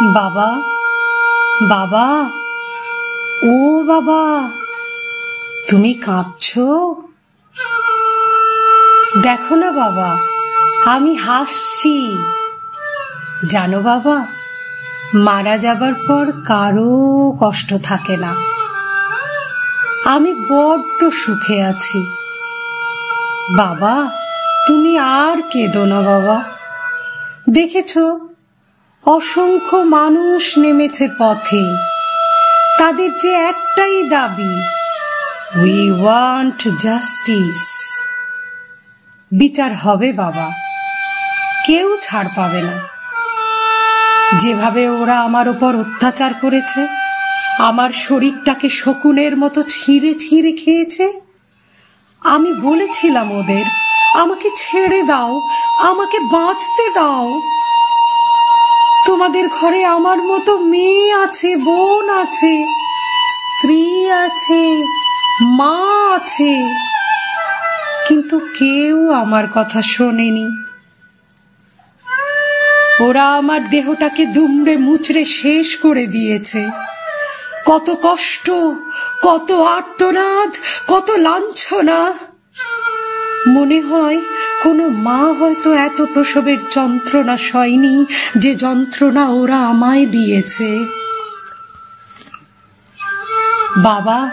বাবা, বাবা, ও বাবা, তুমি কাঁদছো? দেখো না বাবা, আমি হাসছি। জানো বাবা, মারা যাবার পর কারো কষ্ট থাকে না। আমি বড্ড সুখে আছি। বাবা, তুমি আর কেঁদো না বাবা। দেখেছো, অসংখ্য মানুষ নেমেছে পথে। তাদের যে একটাই দাবি, উই ওয়ান্ট জাস্টিস। বিচার হবে বাবা, কেউ ছাড় পাবে না। যেভাবে ওরা আমার উপর অত্যাচার করেছে, আমার শরীরটাকে শকুনের মতো ছিঁড়ে ছিঁড়ে খেয়েছে, আমি বলেছিলাম ওদের, আমাকে ছেড়ে দাও, আমাকে বাঁচতে দাও। তোমাদের ঘরে আমার মতো মেয়ে আছে, বোন আছে, স্ত্রী আছে, মা আছে, কিন্তু কেউ আমার কথা শোনেনি। ওরা আমার দেহটাকে দুমড়ে মুচড়ে শেষ করে দিয়েছে। কত কষ্ট, কত আর্তনাদ, কত লাঞ্ছনা। মনে হয় কোনো মা হয়তো এত প্রসবের যন্ত্রণা সয়নি, যে যন্ত্রণা ওরা আমায় দিয়েছে। বাবা,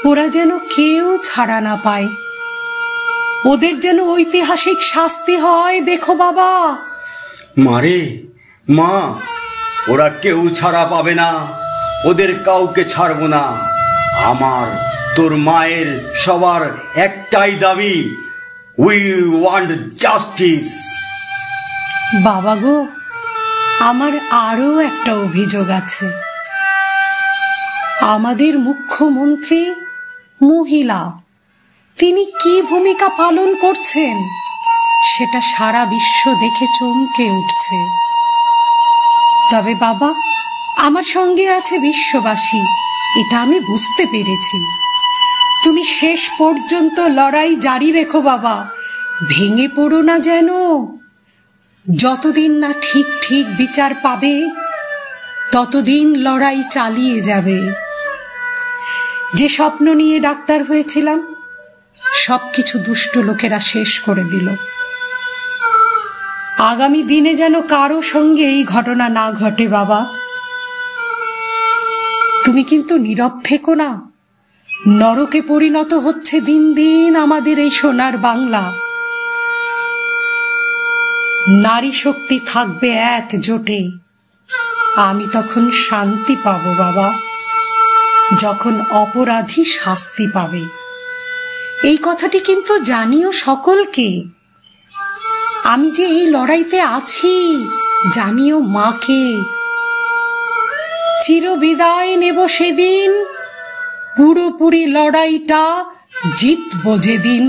ওরা যেন কেউ ছাড়া না পায়, ওদের যেন ঐতিহাসিক শাস্তি হয়। দেখো বাবা। মারে, মা, ওরা কেউ ছাড়া পাবে না, ওদের কাউকে ছাড়বো না। আমার, তোর মায়ের, সবার একটাই দাবি, উই ওয়ান্ট জাস্টিস। বাবা গো, আমার আরো একটা অভিযোগ আছে। আমাদের মুখ্যমন্ত্রী মহিলা, তিনি কি ভূমিকা পালন করছেন সেটা সারা বিশ্ব দেখে চমকে উঠছে। তবে বাবা, আমার সঙ্গে আছে বিশ্ববাসী, এটা আমি বুঝতে পেরেছি। তুমি শেষ পর্যন্ত লড়াই জারি রেখো বাবা, ভেঙে পড়ো না যেন। যতদিন না ঠিক ঠিক বিচার পাবে, ততদিন লড়াই চালিয়ে যাবে। যে স্বপ্ন নিয়ে ডাক্তার হয়েছিলাম, সবকিছু দুষ্ট লোকেরা শেষ করে দিল। আগামী দিনে যেন কারো সঙ্গে এই ঘটনা না ঘটে বাবা। তুমি কিন্তু নীরব থেকো না। নরকে পরিণত হচ্ছে দিন দিন আমাদের এই সোনার বাংলা। নারী শক্তি থাকবে একজোটে, আমি তখন শান্তি পাবো বাবা, যখন অপরাধী শাস্তি পাবে। এই কথাটি কিন্তু জানিও সকলকে। আমি যে এই লড়াইতে আছি, জানিও মাকে। চিরবিদায় নেব সেদিন, পুরোপুরি লড়াইটা জিতবো যেদিন।